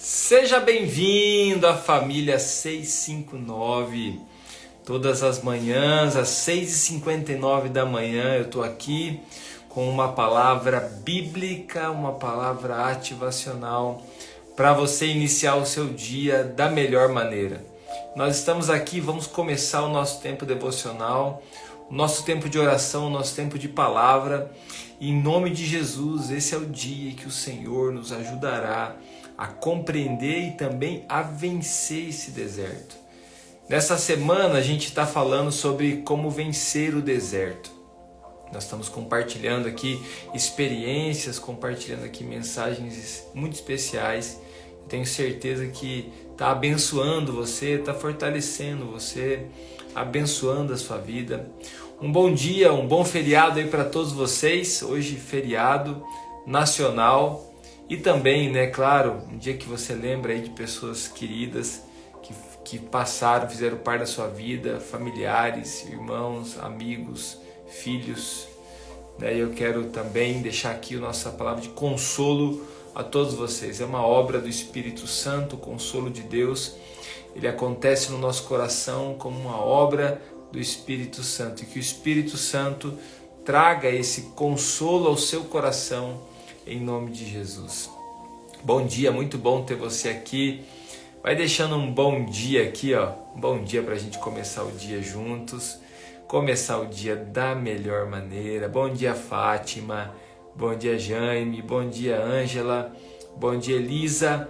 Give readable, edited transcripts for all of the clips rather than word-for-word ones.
Seja bem-vindo à família 659. Todas as manhãs, às 6h59 da manhã, eu estou aqui com uma palavra bíblica, uma palavra ativacional para você iniciar o seu dia da melhor maneira. Nós estamos aqui, vamos começar o nosso tempo devocional, o nosso tempo de oração, o nosso tempo de palavra. E em nome de Jesus, esse é o dia que o Senhor nos ajudará a compreender e também a vencer esse deserto. Nessa semana a gente está falando sobre como vencer o deserto. Nós estamos compartilhando aqui experiências, compartilhando aqui mensagens muito especiais. Eu tenho certeza que está abençoando você, está fortalecendo você, abençoando a sua vida. Um bom dia, um bom feriado aí para todos vocês. Hoje feriado nacional. E também, claro, um dia que você lembra aí de pessoas queridas que passaram, fizeram parte da sua vida, familiares, irmãos, amigos, filhos. Eu quero também deixar aqui a nossa palavra de consolo a todos vocês. É uma obra do Espírito Santo, o consolo de Deus. Ele acontece no nosso coração como uma obra do Espírito Santo. E que o Espírito Santo traga esse consolo ao seu coração, em nome de Jesus. Bom dia, muito bom ter você aqui. Vai deixando um bom dia aqui, ó. Um bom dia para a gente começar o dia juntos. Começar o dia da melhor maneira. Bom dia, Fátima. Bom dia, Jaime. Bom dia, Ângela. Bom dia, Elisa.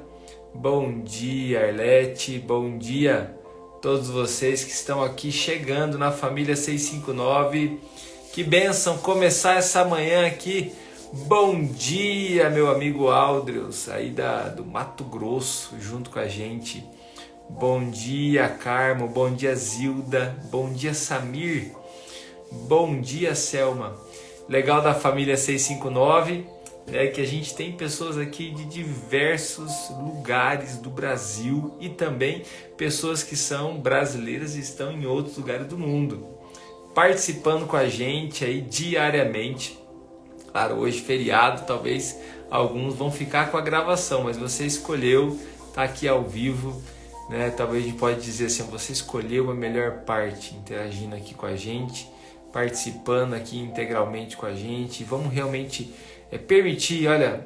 Bom dia, Arlete. Bom dia todos vocês que estão aqui chegando na família 659. Que bênção começar essa manhã aqui. Bom dia, meu amigo Aldreus, aí do Mato Grosso, junto com a gente. Bom dia, Carmo. Bom dia, Zilda. Bom dia, Samir. Bom dia, Selma. Legal da família 659 é que a gente tem pessoas aqui de diversos lugares do Brasil e também pessoas que são brasileiras e estão em outros lugares do mundo, participando com a gente aí diariamente. Claro, hoje feriado, talvez alguns vão ficar com a gravação, mas você escolheu estar aqui ao vivo, Talvez a gente pode dizer assim, você escolheu a melhor parte, interagindo aqui com a gente, participando aqui integralmente com a gente. Vamos realmente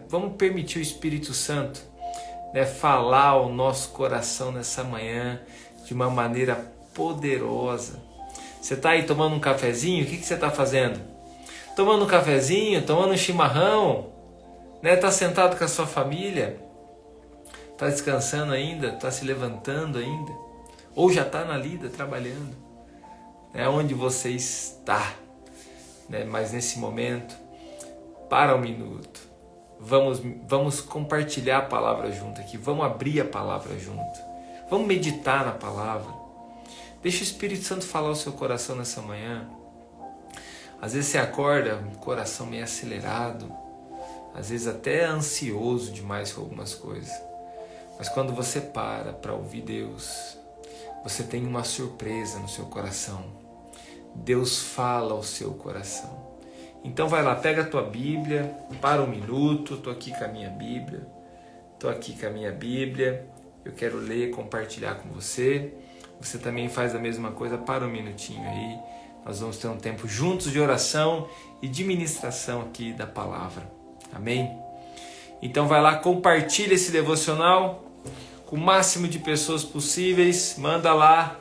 vamos permitir o Espírito Santo, falar ao nosso coração nessa manhã de uma maneira poderosa. Você está aí tomando um cafezinho? O que você está fazendo? Tomando um cafezinho, tomando um chimarrão, Tá sentado com a sua família, tá descansando ainda, tá se levantando ainda, ou já tá na lida trabalhando, onde você está, Mas nesse momento, para um minuto, vamos compartilhar a palavra junto aqui, vamos abrir a palavra junto, vamos meditar na palavra, deixa o Espírito Santo falar o seu coração nessa manhã. Às vezes você acorda com o coração meio acelerado, às vezes até ansioso demais com algumas coisas. Mas quando você para ouvir Deus, você tem uma surpresa no seu coração. Deus fala ao seu coração. Então vai lá, pega a tua Bíblia, para um minuto, estou aqui com a minha Bíblia, eu quero ler, compartilhar com você. Você também faz a mesma coisa, para um minutinho aí. Nós vamos ter um tempo juntos de oração e de ministração aqui da palavra. Amém? Então vai lá, compartilha esse devocional com o máximo de pessoas possíveis. Manda lá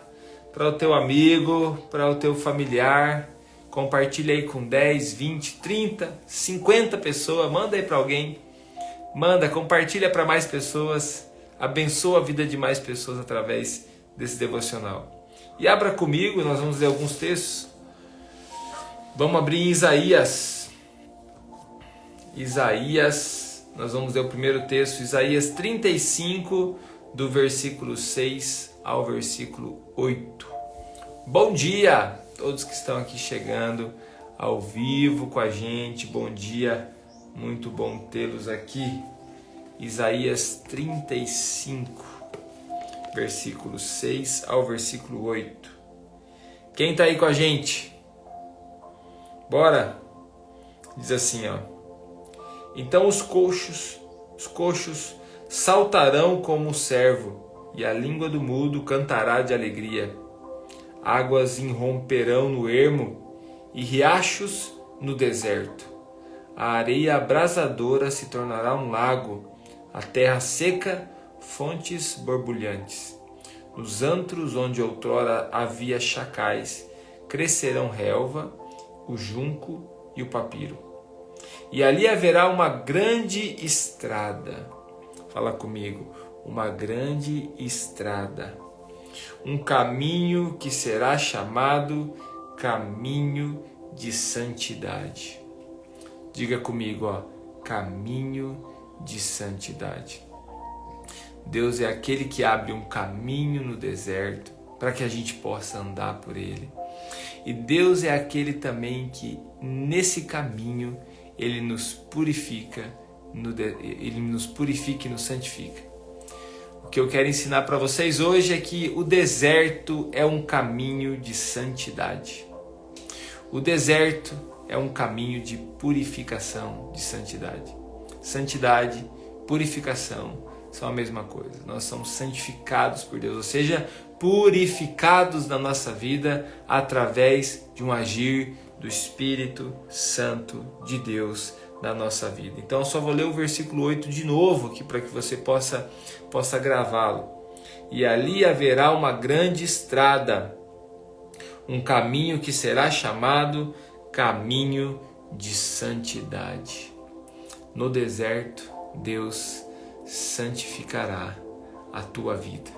para o teu amigo, para o teu familiar. Compartilha aí com 10, 20, 30, 50 pessoas. Manda aí para alguém. Compartilha para mais pessoas. Abençoa a vida de mais pessoas através desse devocional. E abra comigo, nós vamos ler alguns textos. Vamos abrir em Isaías, nós vamos ler o primeiro texto, Isaías 35, do versículo 6 ao versículo 8. Bom dia a todos que estão aqui chegando ao vivo com a gente, bom dia, muito bom tê-los aqui. Isaías 35, versículo 6 ao versículo 8. Quem está aí com a gente? Bora? Diz assim, Então os coxos saltarão como o servo, e a língua do mudo cantará de alegria. Águas irromperão no ermo, e riachos no deserto. A areia abrasadora se tornará um lago, a terra seca, fontes borbulhantes. Nos antros onde outrora havia chacais, crescerão relva, o junco e o papiro. E ali haverá uma grande estrada. Fala comigo, uma grande estrada. Um caminho que será chamado caminho de santidade. Diga comigo, caminho de santidade. Deus é aquele que abre um caminho no deserto para que a gente possa andar por ele. E Deus é aquele também que nesse caminho ele nos purifica, ele nos purifica e nos santifica. O que eu quero ensinar para vocês hoje é que o deserto é um caminho de santidade. O deserto é um caminho de purificação, de santidade. Santidade, purificação são a mesma coisa. Nós somos santificados por Deus, ou seja, purificados na nossa vida através de um agir do Espírito Santo de Deus na nossa vida. Então eu só vou ler o versículo 8 de novo aqui para que você possa gravá-lo. E ali haverá uma grande estrada, um caminho que será chamado caminho de santidade. No deserto, Deus santificará a tua vida.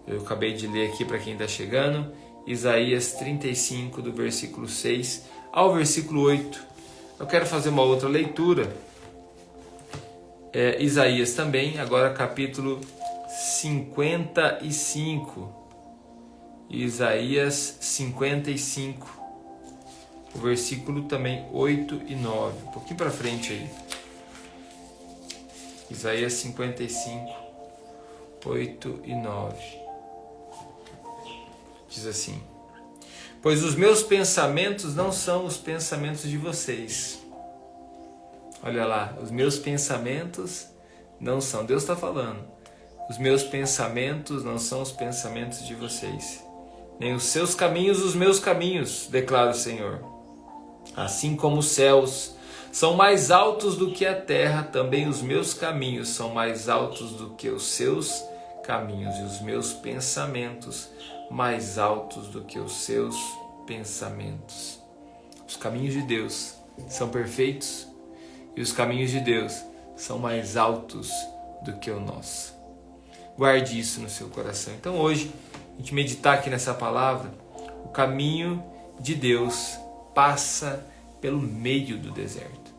Eu acabei de ler aqui para quem está chegando, Isaías 35, do versículo 6 ao versículo 8. Eu quero fazer uma outra leitura. Isaías também, agora capítulo 55. Isaías 55, o versículo também 8 e 9. Um pouquinho para frente aí. Isaías 55, 8 e 9. Diz assim: pois os meus pensamentos não são os pensamentos de vocês. Olha lá, os meus pensamentos não são. Deus está falando. Os meus pensamentos não são os pensamentos de vocês. Nem os seus caminhos, os meus caminhos, declara o Senhor. Assim como os céus são mais altos do que a terra, também os meus caminhos são mais altos do que os seus caminhos, e os meus pensamentos mais altos do que os seus pensamentos. Os caminhos de Deus são perfeitos e os caminhos de Deus são mais altos do que o nosso. Guarde isso no seu coração. Então hoje, a gente meditar aqui nessa palavra, o caminho de Deus passa pelo meio do deserto.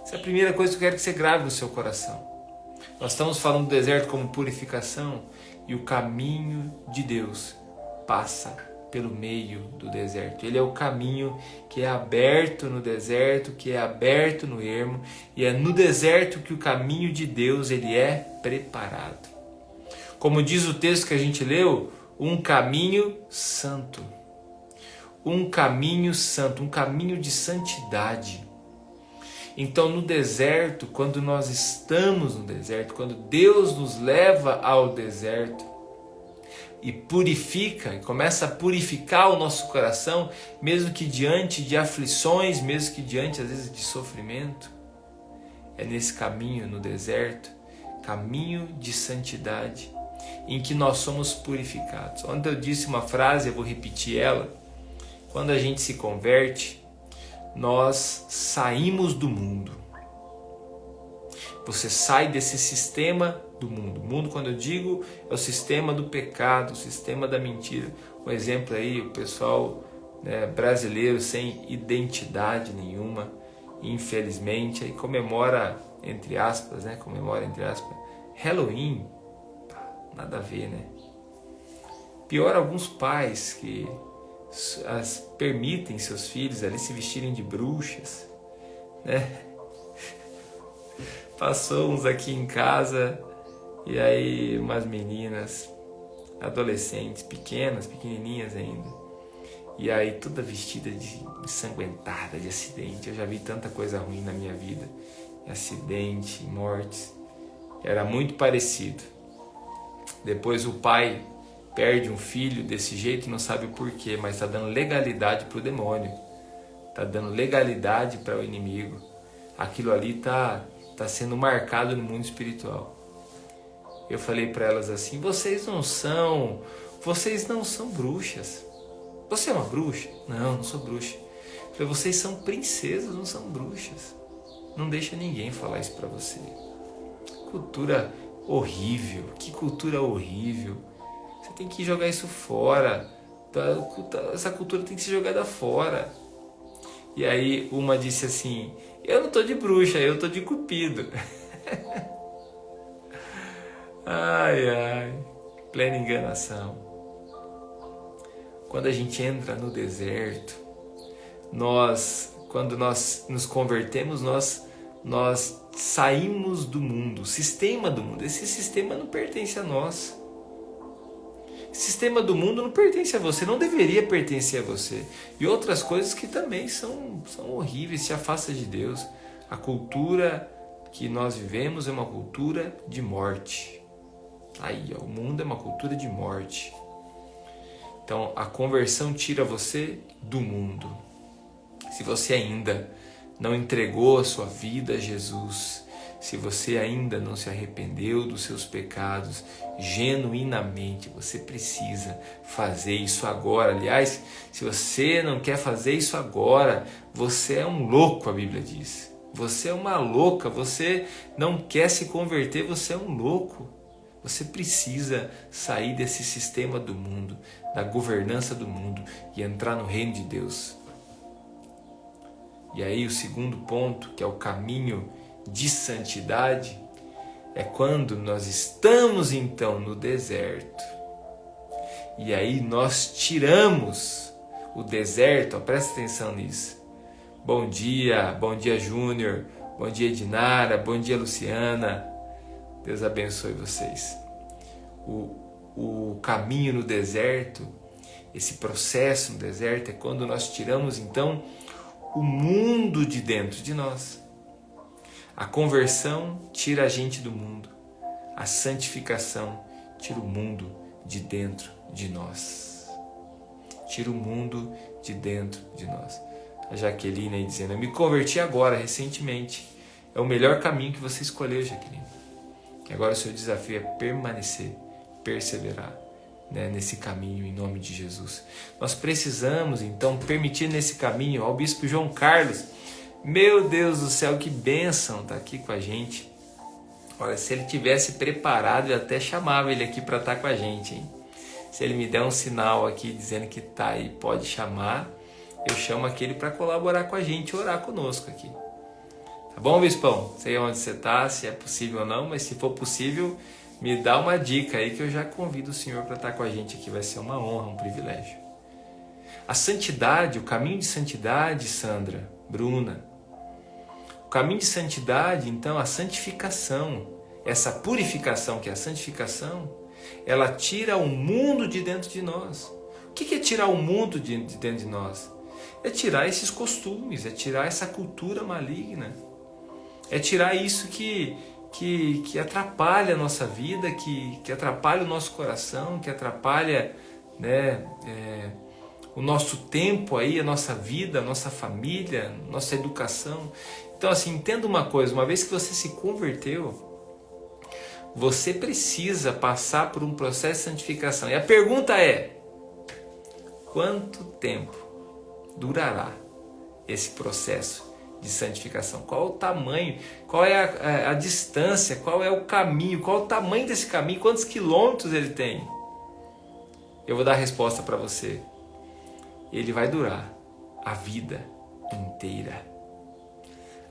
Essa é a primeira coisa que eu quero que você grave no seu coração. Nós estamos falando do deserto como purificação, e o caminho de Deus passa pelo meio do deserto. Ele é o caminho que é aberto no deserto, que é aberto no ermo, e é no deserto que o caminho de Deus ele é preparado. Como diz o texto que a gente leu, um caminho santo. Um caminho santo, um caminho de santidade. Então no deserto, quando nós estamos no deserto, quando Deus nos leva ao deserto e purifica, e começa a purificar o nosso coração, mesmo que diante de aflições, mesmo que diante às vezes de sofrimento, é nesse caminho no deserto, caminho de santidade, em que nós somos purificados. Ontem eu disse uma frase, eu vou repetir ela. Quando a gente se converte, nós saímos do mundo. Você sai desse sistema do mundo. O mundo, quando eu digo, é o sistema do pecado, o sistema da mentira. Um exemplo aí, o pessoal brasileiro sem identidade nenhuma, infelizmente, aí comemora, entre aspas, Halloween. Nada a ver, né? Pior, alguns pais que permitem seus filhos ali se vestirem de bruxas, né? Passou uns aqui em casa e aí umas meninas, adolescentes, pequenininhas ainda, e aí toda vestida de ensanguentada, de acidente. Eu já vi tanta coisa ruim na minha vida, acidente, mortes, Era muito parecido. Depois o pai perde um filho desse jeito e não sabe o porquê, mas está dando legalidade para o demônio. Está dando legalidade para o inimigo. Aquilo ali está sendo marcado no mundo espiritual. Eu falei para elas assim, vocês não são bruxas. Você é uma bruxa? Não, não sou bruxa. Eu falei, vocês são princesas, não são bruxas. Não deixa ninguém falar isso para você. Cultura horrível, que cultura horrível. Você tem que jogar isso fora. Essa cultura tem que ser jogada fora. E aí uma disse assim, eu não tô de bruxa, eu tô de cupido. Ai, plena enganação. Quando a gente entra no deserto, quando nós nos convertemos, nós saímos do mundo, sistema do mundo. Esse sistema não pertence a nós. O sistema do mundo não pertence a você, não deveria pertencer a você. E outras coisas que também são horríveis, se afasta de Deus. A cultura que nós vivemos é uma cultura de morte. Aí, ó, o mundo é uma cultura de morte. Então, a conversão tira você do mundo. Se você ainda não entregou a sua vida a Jesus, se você ainda não se arrependeu dos seus pecados genuinamente, você precisa fazer isso agora. Aliás, se você não quer fazer isso agora, você é um louco, a Bíblia diz. Você é uma louca, você não quer se converter, você é um louco. Você precisa sair desse sistema do mundo, da governança do mundo e entrar no reino de Deus. E aí o segundo ponto, que é o caminho de santidade, é quando nós estamos então no deserto. E aí nós tiramos o deserto, ó, presta atenção nisso. Bom dia Júnior, bom dia Edinara, bom dia Luciana. Deus abençoe vocês. O caminho no deserto, esse processo no deserto é quando nós tiramos então o mundo de dentro de nós. A conversão tira a gente do mundo. A santificação tira o mundo de dentro de nós. Tira o mundo de dentro de nós. A Jaqueline aí dizendo, eu me converti agora, recentemente. É o melhor caminho que você escolheu, Jaqueline. Agora o seu desafio é permanecer, perseverar, né, nesse caminho em nome de Jesus. Nós precisamos então permitir nesse caminho ao Bispo João Carlos. Meu Deus do céu, que bênção estar aqui com a gente. Olha, se ele tivesse preparado, eu até chamava ele aqui para estar com a gente, hein? Se ele me der um sinal aqui dizendo que está aí, pode chamar, eu chamo aquele para colaborar com a gente, orar conosco aqui. Tá bom, Bispão? Sei onde você está, se é possível ou não, mas se for possível, me dá uma dica aí que eu já convido o Senhor para estar com a gente aqui. Vai ser uma honra, um privilégio. A santidade, o caminho de santidade, Sandra, Bruna. O caminho de santidade, então, a santificação, essa purificação que é a santificação, ela tira o mundo de dentro de nós. O que é tirar o mundo de dentro de nós? É tirar esses costumes, é tirar essa cultura maligna. É tirar isso que atrapalha a nossa vida, que atrapalha o nosso coração, que atrapalha, né, o nosso tempo aí, a nossa vida, a nossa família, nossa educação. Então assim, entenda uma coisa, uma vez que você se converteu, você precisa passar por um processo de santificação. E a pergunta é, quanto tempo durará esse processo de santificação? Qual o tamanho, qual é a distância, qual é o caminho, qual é o tamanho desse caminho, quantos quilômetros ele tem? Eu vou dar a resposta para você. Ele vai durar a vida inteira.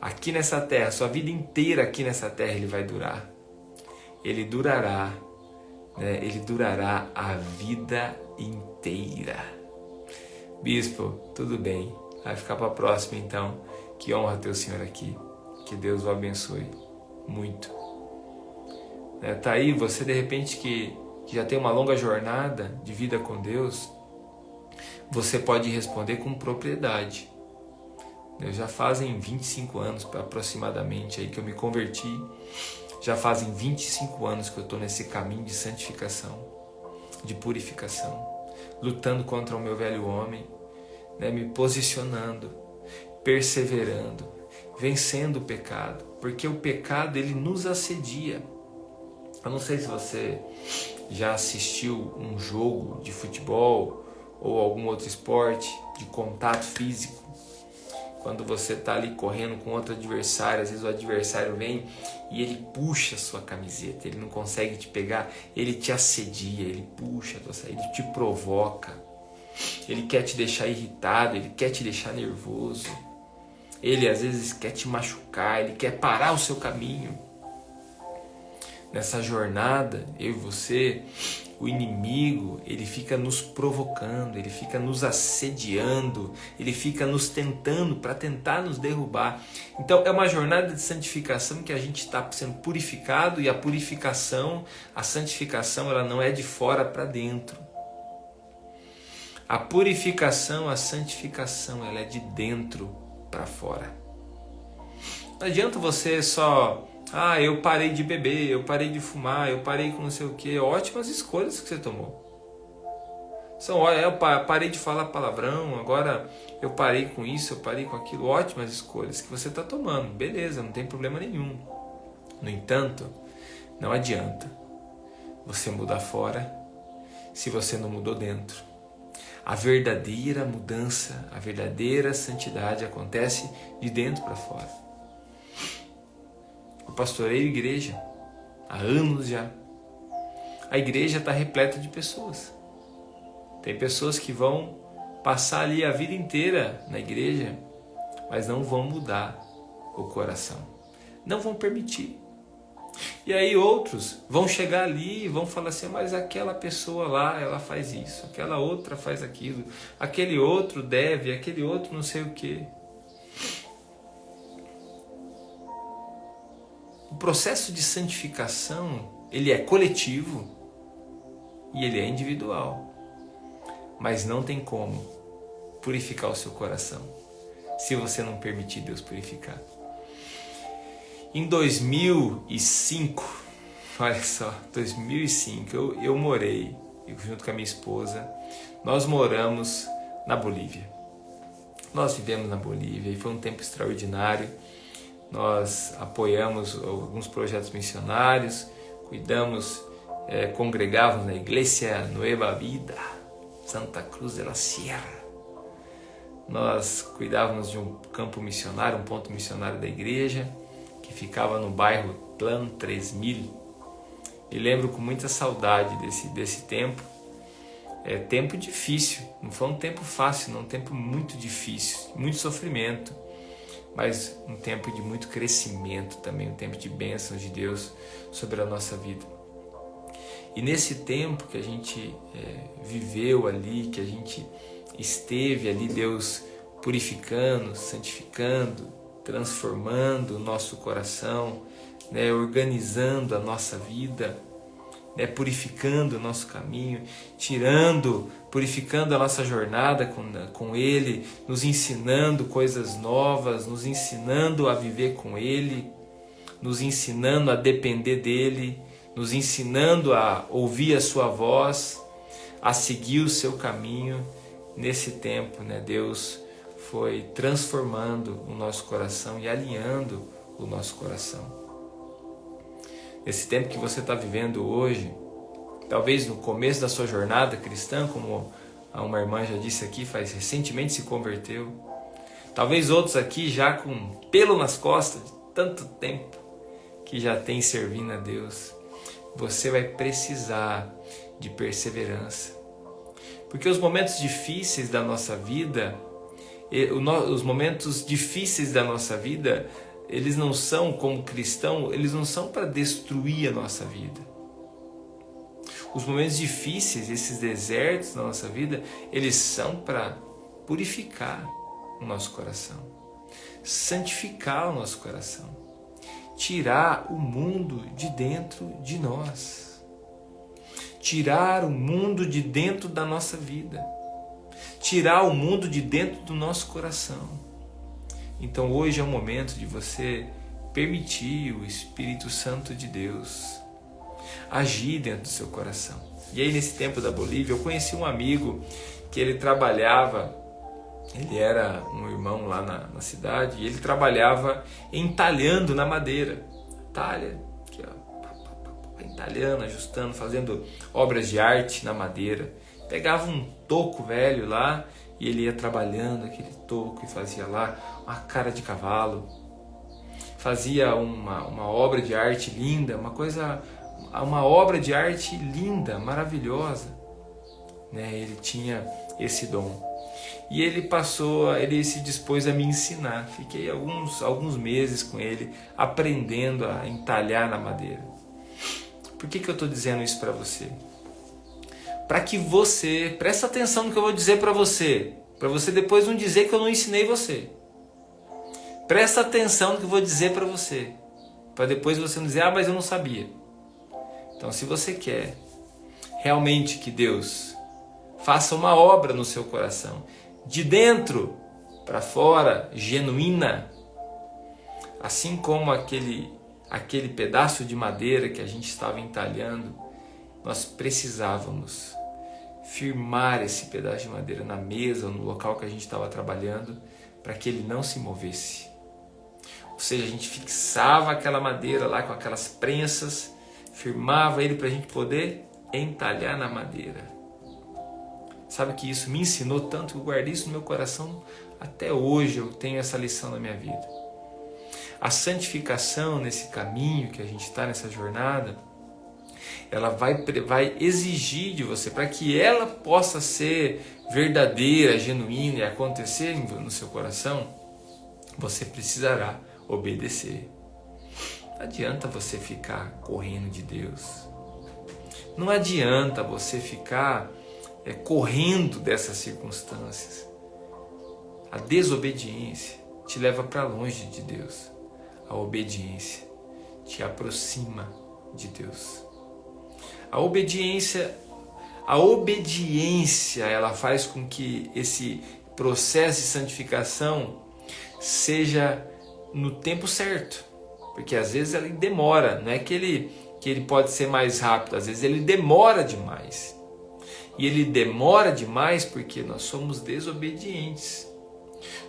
Aqui nessa terra, sua vida inteira aqui nessa terra ele vai durar. Ele durará, né? Ele durará a vida inteira. Bispo, tudo bem. Vai ficar para a próxima então. Que honra ter o Senhor aqui. Que Deus o abençoe muito. Tá aí você de repente que já tem uma longa jornada de vida com Deus. Você pode responder com propriedade. Já fazem 25 anos aproximadamente aí que eu me converti. Já fazem 25 anos que eu estou nesse caminho de santificação, de purificação, lutando contra o meu velho homem, né, me posicionando, perseverando, vencendo o pecado, porque o pecado ele nos assedia. Eu não sei se você já assistiu um jogo de futebol ou algum outro esporte de contato físico, quando você está ali correndo com outro adversário, às vezes o adversário vem e ele puxa a sua camiseta, ele não consegue te pegar, ele te assedia, ele puxa, ele te provoca, ele quer te deixar irritado, ele quer te deixar nervoso, ele às vezes quer te machucar, ele quer parar o seu caminho. Nessa jornada, eu e você, o inimigo, ele fica nos provocando, ele fica nos assediando, ele fica nos tentando para tentar nos derrubar. Então é uma jornada de santificação que a gente está sendo purificado, e a purificação, a santificação, ela não é de fora para dentro. A purificação, a santificação, ela é de dentro para fora. Não adianta você só... eu parei de beber, eu parei de fumar, eu parei com não sei o que. Ótimas escolhas que você tomou. Eu parei de falar palavrão, agora eu parei com isso, eu parei com aquilo. Ótimas escolhas que você está tomando. Beleza, não tem problema nenhum. No entanto, não adianta você mudar fora se você não mudou dentro. A verdadeira mudança, a verdadeira santidade acontece de dentro para fora. Eu pastoreio igreja há anos já. A igreja está repleta de pessoas. Tem pessoas que vão passar ali a vida inteira na igreja, mas não vão mudar o coração. Não vão permitir. E aí outros vão chegar ali e vão falar assim, mas aquela pessoa lá, ela faz isso, aquela outra faz aquilo, aquele outro deve, aquele outro não sei o quê. O processo de santificação, ele é coletivo e ele é individual. Mas não tem como purificar o seu coração se você não permitir Deus purificar. Em 2005, olha só, 2005, eu morei, junto com a minha esposa, nós moramos na Bolívia. Nós vivemos na Bolívia e foi um tempo extraordinário. Nós apoiamos alguns projetos missionários, cuidamos, congregávamos na Iglesia Nueva Vida, Santa Cruz de la Sierra. Nós cuidávamos de um campo missionário, um ponto missionário da igreja, que ficava no bairro Plan 3000. E lembro com muita saudade desse tempo. Tempo difícil, não foi um tempo fácil, não, um tempo muito difícil, muito sofrimento, mas um tempo de muito crescimento também, um tempo de bênçãos de Deus sobre a nossa vida. E nesse tempo que a gente viveu ali, que a gente esteve ali, Deus purificando, santificando, transformando o nosso coração, né, organizando a nossa vida, né, purificando o nosso caminho, purificando a nossa jornada com Ele, nos ensinando coisas novas, nos ensinando a viver com Ele, nos ensinando a depender dEle, nos ensinando a ouvir a sua voz, a seguir o seu caminho. Nesse tempo, né, Deus foi transformando o nosso coração e alinhando o nosso coração. Esse tempo que você está vivendo hoje, talvez no começo da sua jornada cristã, como uma irmã já disse aqui, recentemente se converteu. Talvez outros aqui já com pelo nas costas, de tanto tempo que já tem servindo a Deus. Você vai precisar de perseverança. Porque os momentos difíceis da nossa vida, eles não são, como cristão, eles não são para destruir a nossa vida. Os momentos difíceis, esses desertos da nossa vida, eles são para purificar o nosso coração, santificar o nosso coração, tirar o mundo de dentro de nós, tirar o mundo de dentro da nossa vida, tirar o mundo de dentro do nosso coração. Então hoje é o momento de você permitir o Espírito Santo de Deus agir dentro do seu coração. E aí, nesse tempo da Bolívia, eu conheci um amigo que ele trabalhava, ele era um irmão lá na cidade, e ele trabalhava entalhando na madeira. Talha, aqui, ó, entalhando, ajustando, fazendo obras de arte na madeira. Pegava um toco velho lá e ele ia trabalhando aquele toco e fazia lá uma cara de cavalo. Fazia uma obra de arte linda, uma obra de arte linda, maravilhosa, né? Ele tinha esse dom. E ele se dispôs a me ensinar. Fiquei alguns meses com ele, aprendendo a entalhar na madeira. Por que eu estou dizendo isso para você? Para que você, presta atenção no que eu vou dizer para você depois não dizer que eu não ensinei você. Presta atenção no que eu vou dizer para você, para depois você não dizer, mas eu não sabia. Então, se você quer realmente que Deus faça uma obra no seu coração, de dentro para fora, genuína, assim como aquele pedaço de madeira que a gente estava entalhando, nós precisávamos firmar esse pedaço de madeira na mesa ou no local que a gente estava trabalhando para que ele não se movesse. Ou seja, a gente fixava aquela madeira lá com aquelas prensas, firmava ele para a gente poder entalhar na madeira. Sabe que isso me ensinou tanto, eu guardei isso no meu coração, até hoje eu tenho essa lição na minha vida. A santificação nesse caminho que a gente está nessa jornada, ela vai exigir de você, para que ela possa ser verdadeira, genuína e acontecer no seu coração, você precisará obedecer. Não adianta você ficar correndo de Deus. Não adianta você ficar correndo dessas circunstâncias. A desobediência te leva para longe de Deus. A obediência te aproxima de Deus. A obediência ela faz com que esse processo de santificação seja no tempo certo. Porque às vezes ele demora, não é que ele pode ser mais rápido, às vezes ele demora demais. E ele demora demais porque nós somos desobedientes.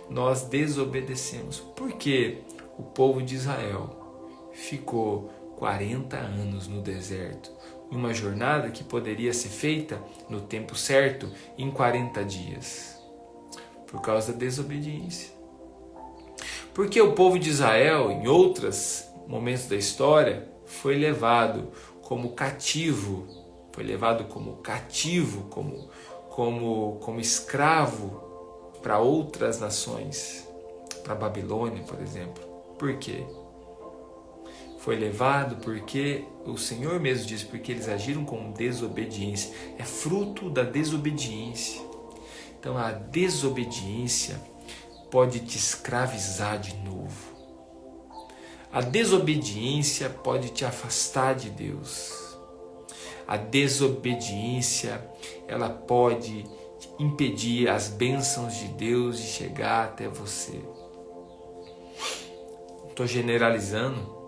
Nós desobedecemos. Porque o povo de Israel ficou 40 anos no deserto, em uma jornada que poderia ser feita no tempo certo, em 40 dias. Por causa da desobediência. Porque o povo de Israel, em outros momentos da história, foi levado como cativo, como escravo para outras nações, para a Babilônia, por exemplo. Por quê? Foi levado porque o Senhor mesmo diz, porque eles agiram com desobediência. É fruto da desobediência. Então a desobediência pode te escravizar de novo. A desobediência pode te afastar de Deus. A desobediência, ela pode impedir as bênçãos de Deus de chegar até você. Estou generalizando.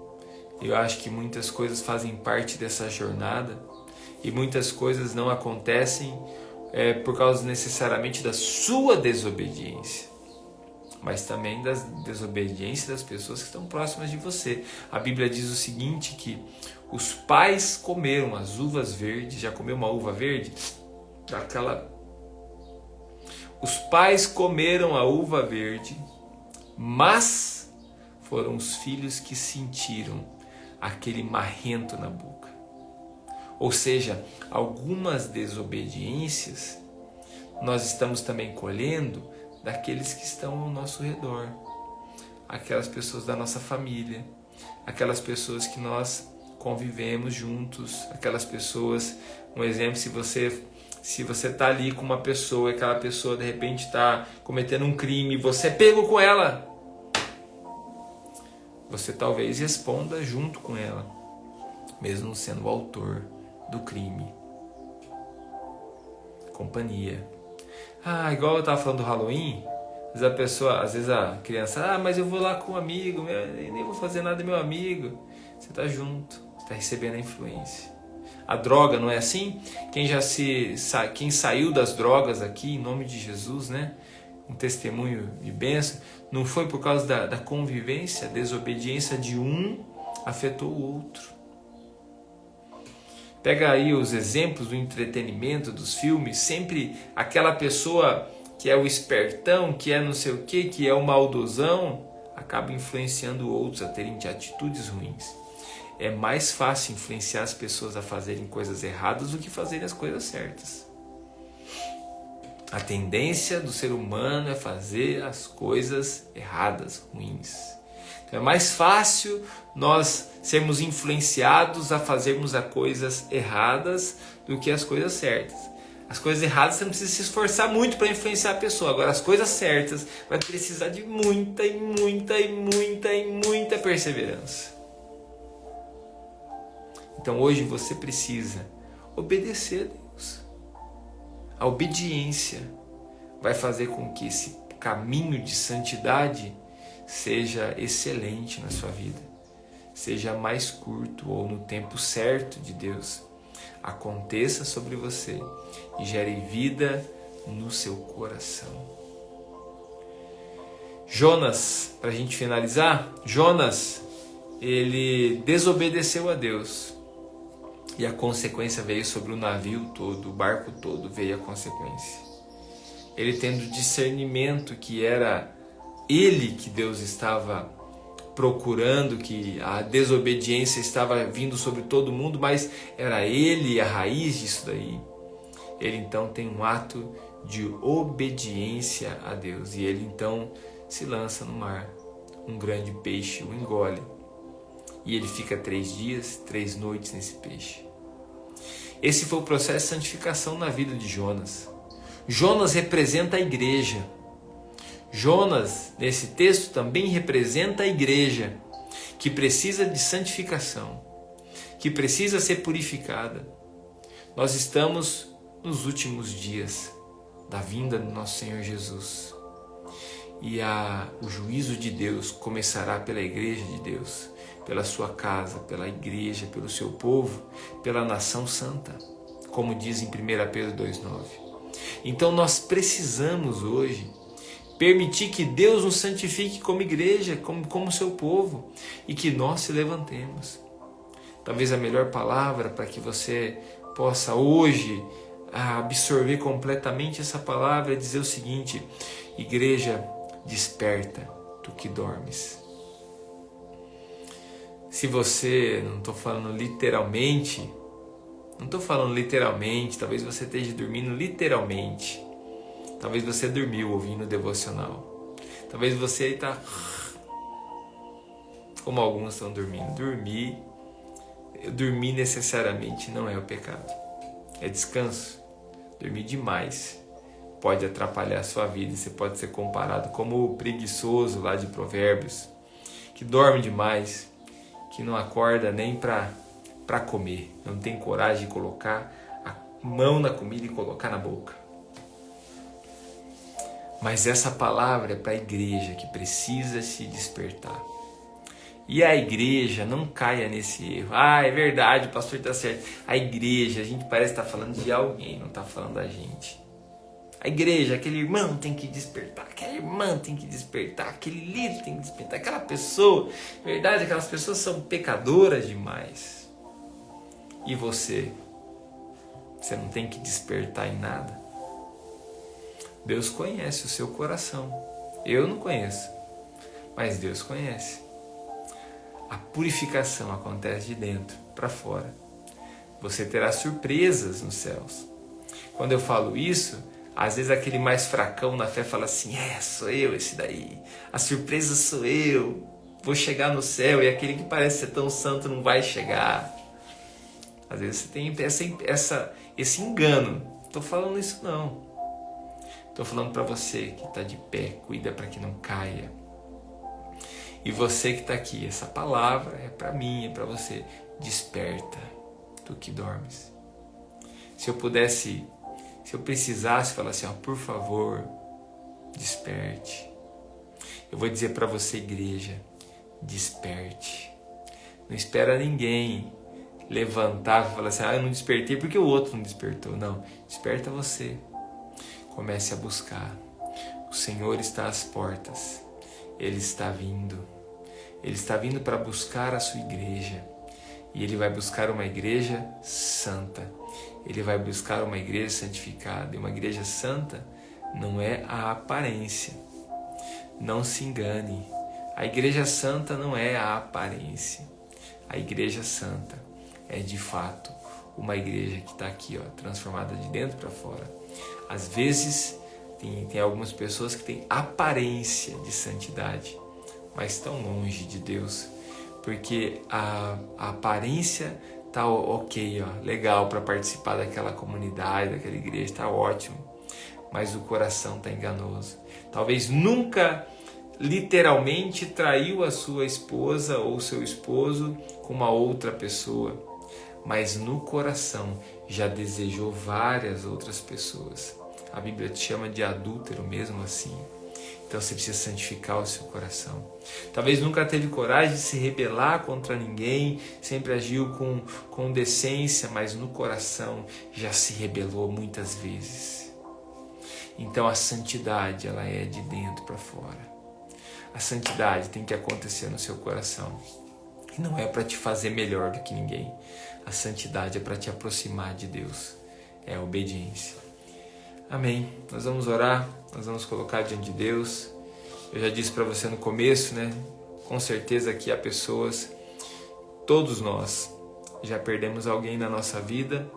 Eu acho que muitas coisas fazem parte dessa jornada e muitas coisas não acontecem por causa necessariamente da sua desobediência, mas também da desobediência das pessoas que estão próximas de você. A Bíblia diz o seguinte, que os pais comeram as uvas verdes. Já comeu uma uva verde? Os pais comeram a uva verde, mas foram os filhos que sentiram aquele marrento na boca. Ou seja, algumas desobediências nós estamos também colhendo daqueles que estão ao nosso redor, aquelas pessoas da nossa família, aquelas pessoas que nós convivemos juntos, aquelas pessoas, um exemplo, se você está ali com uma pessoa e aquela pessoa de repente está cometendo um crime, você é pego com ela, você talvez responda junto com ela, mesmo sendo o autor do crime. Companhia. Igual eu estava falando do Halloween. Às vezes a criança, mas eu vou lá com um amigo, eu nem vou fazer nada, meu amigo. Você está junto, você está recebendo a influência. A droga, não é assim? Quem saiu das drogas aqui, em nome de Jesus, né? Um testemunho de bênção, não foi por causa da convivência, a desobediência de um afetou o outro. Pega aí os exemplos do entretenimento, dos filmes, sempre aquela pessoa que é o espertão, que é não sei o que é o maldosão, acaba influenciando outros a terem atitudes ruins. É mais fácil influenciar as pessoas a fazerem coisas erradas do que fazerem as coisas certas. A tendência do ser humano é fazer as coisas erradas, ruins. Então é mais fácil nós sermos influenciados a fazermos as coisas erradas do que as coisas certas. As coisas erradas você não precisa se esforçar muito para influenciar a pessoa. Agora as coisas certas vai precisar de muita perseverança. Então hoje você precisa obedecer a Deus. A obediência vai fazer com que esse caminho de santidade seja excelente na sua vida. Seja mais curto ou no tempo certo de Deus. Aconteça sobre você e gere vida no seu coração. Jonas, para a gente finalizar, Jonas, ele desobedeceu a Deus e a consequência veio sobre o navio todo, o barco todo veio a consequência. Ele tendo discernimento que era ele que Deus estava procurando, que a desobediência estava vindo sobre todo mundo, mas era ele a raiz disso daí. Ele então tem um ato de obediência a Deus e ele então se lança no mar. Um grande peixe o engole e ele fica 3 dias, 3 noites nesse peixe. Esse foi o processo de santificação na vida de Jonas. Jonas representa a igreja. Jonas, nesse texto, também representa a igreja, que precisa de santificação, que precisa ser purificada. Nós estamos nos últimos dias da vinda do nosso Senhor Jesus. E o juízo de Deus começará pela igreja de Deus, pela sua casa, pela igreja, pelo seu povo, pela nação santa, como diz em 1 Pedro 2,9. Então nós precisamos hoje permitir que Deus nos santifique como igreja, como seu povo, e que nós se levantemos. Talvez a melhor palavra para que você possa hoje absorver completamente essa palavra é dizer o seguinte: igreja, desperta, tu que dormes. Se você, não estou falando literalmente, talvez você esteja dormindo literalmente. Talvez você dormiu ouvindo o devocional. Talvez você está como alguns estão dormindo. Dormir necessariamente não é o pecado. É descanso. Dormir demais pode atrapalhar a sua vida. Você pode ser comparado como o preguiçoso lá de Provérbios, que dorme demais, que não acorda nem para comer. Não tem coragem de colocar a mão na comida e colocar na boca. Mas essa palavra é para a igreja que precisa se despertar. E a igreja não caia nesse erro. É verdade, o pastor está certo. A igreja, a gente parece estar falando de alguém, não está falando da gente. A igreja, aquele irmão tem que despertar, aquela irmã tem que despertar, aquele líder tem que despertar, aquela pessoa. Verdade, aquelas pessoas são pecadoras demais. E você não tem que despertar em nada. Deus conhece o seu coração. Eu não conheço, mas Deus conhece. A purificação acontece de dentro para fora. Você terá surpresas nos céus. Quando eu falo isso, às vezes aquele mais fracão na fé fala assim: sou eu esse daí. A surpresa sou eu. Vou chegar no céu e aquele que parece ser tão santo não vai chegar. Às vezes você tem esse engano. Não estou falando isso não. Estou falando para você que está de pé, cuida para que não caia. E você que está aqui, essa palavra é para mim, é para você. Desperta, tu que dormes. Se eu precisasse falar assim, por favor, Desperte. Eu vou dizer para você, igreja, desperte. Não espera ninguém levantar e falar assim, eu não despertei porque o outro não despertou. Não, desperta você. Comece a buscar. O Senhor está às portas. Ele está vindo. Ele está vindo para buscar a sua igreja. E Ele vai buscar uma igreja santa. Ele vai buscar uma igreja santificada. E uma igreja santa não é a aparência. Não se engane. A igreja santa não é a aparência. A igreja santa é de fato uma igreja que está aqui, transformada de dentro para fora. Às vezes tem algumas pessoas que têm aparência de santidade, mas estão longe de Deus, porque a aparência está ok, legal para participar daquela comunidade, daquela igreja, está ótimo, mas o coração está enganoso. Talvez nunca literalmente traiu a sua esposa ou seu esposo com uma outra pessoa, mas no coração já desejou várias outras pessoas. A Bíblia te chama de adúltero mesmo assim. Então você precisa santificar o seu coração. Talvez nunca teve coragem de se rebelar contra ninguém, sempre agiu com decência, mas no coração já se rebelou muitas vezes. Então a santidade, ela é de dentro para fora. A santidade tem que acontecer no seu coração. E não é para te fazer melhor do que ninguém. A santidade é para te aproximar de Deus. É a obediência. Amém. Nós vamos orar, nós vamos colocar diante de Deus. Eu já disse para você no começo, Com certeza que há pessoas, todos nós, já perdemos alguém na nossa vida,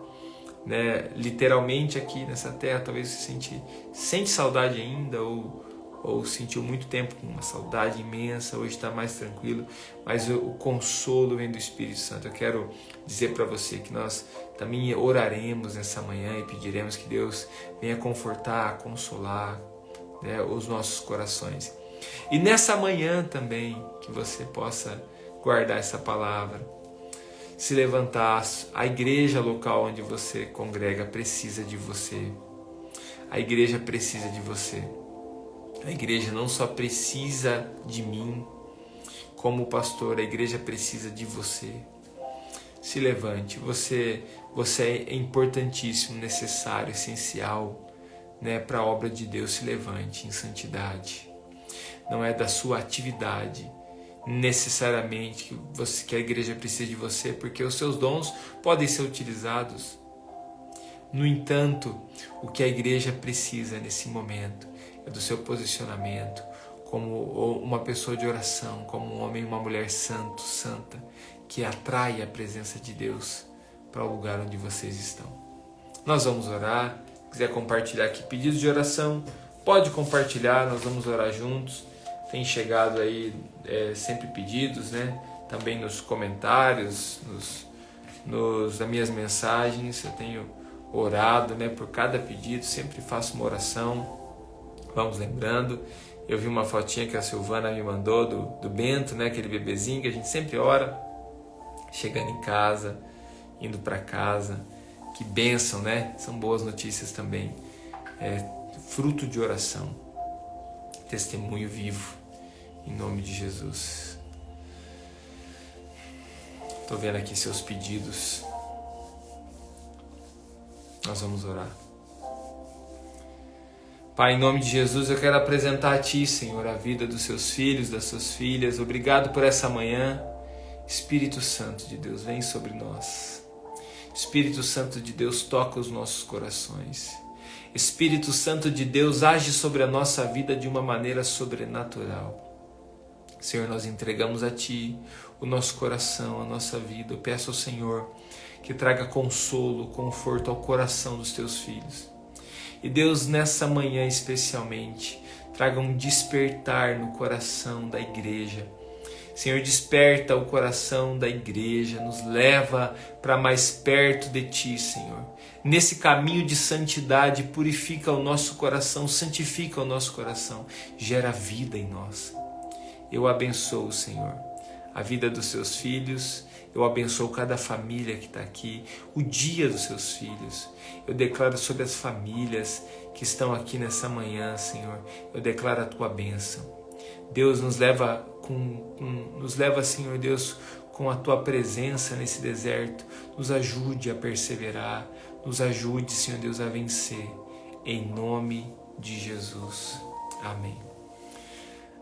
Literalmente aqui nessa terra, talvez você sente saudade ainda, ou sentiu muito tempo com uma saudade imensa, hoje está mais tranquilo, mas o consolo vem do Espírito Santo. Eu quero dizer para você que nós também oraremos nessa manhã e pediremos que Deus venha confortar, consolar os nossos corações. E nessa manhã também, que você possa guardar essa palavra, se levantar. A igreja local onde você congrega precisa de você. A igreja precisa de você. A igreja não só precisa de mim, como pastor, a igreja precisa de você. Se levante, você é importantíssimo, necessário, essencial, para a obra de Deus. Se levante em santidade. Não é da sua atividade necessariamente que a igreja precisa de você, porque os seus dons podem ser utilizados. No entanto, o que a igreja precisa nesse momento é do seu posicionamento como uma pessoa de oração, como um homem e uma mulher santo, santa, que atrai a presença de Deus para o lugar onde vocês estão. Nós vamos orar. Se quiser compartilhar aqui pedidos de oração, pode compartilhar, nós vamos orar juntos. Tem chegado aí sempre pedidos, também nos comentários, nas minhas mensagens. Eu tenho orado por cada pedido, sempre faço uma oração. Vamos lembrando, eu vi uma fotinha que a Silvana me mandou do Bento, aquele bebezinho que a gente sempre ora, chegando em casa, indo para casa. Que bênção, São boas notícias também. É fruto de oração, testemunho vivo, em nome de Jesus. Estou vendo aqui seus pedidos. Nós vamos orar. Pai, em nome de Jesus, eu quero apresentar a Ti, Senhor, a vida dos seus filhos, das suas filhas. Obrigado por essa manhã. Espírito Santo de Deus, vem sobre nós. Espírito Santo de Deus, toca os nossos corações. Espírito Santo de Deus, age sobre a nossa vida de uma maneira sobrenatural. Senhor, nós entregamos a Ti o nosso coração, a nossa vida. Eu peço ao Senhor que traga consolo, conforto ao coração dos Teus filhos. E Deus, nessa manhã especialmente, traga um despertar no coração da igreja. Senhor, desperta o coração da igreja, nos leva para mais perto de Ti, Senhor. Nesse caminho de santidade, purifica o nosso coração, santifica o nosso coração, gera vida em nós. Eu abençoo, Senhor, a vida dos Seus filhos, Eu abençoo cada família que está aqui, o dia dos seus filhos. Eu declaro sobre as famílias que estão aqui nessa manhã, Senhor. Eu declaro a tua bênção. Deus nos leva, Senhor Deus, com a tua presença nesse deserto. Nos ajude a perseverar. Nos ajude, Senhor Deus, a vencer. Em nome de Jesus. Amém.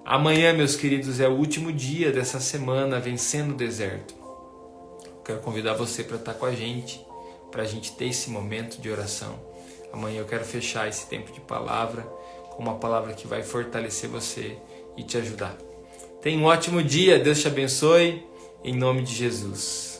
Amanhã, meus queridos, é o último dia dessa semana vencendo o deserto. Quero convidar você para estar com a gente ter esse momento de oração. Amanhã eu quero fechar esse tempo de palavra com uma palavra que vai fortalecer você e te ajudar. Tenha um ótimo dia, Deus te abençoe, em nome de Jesus.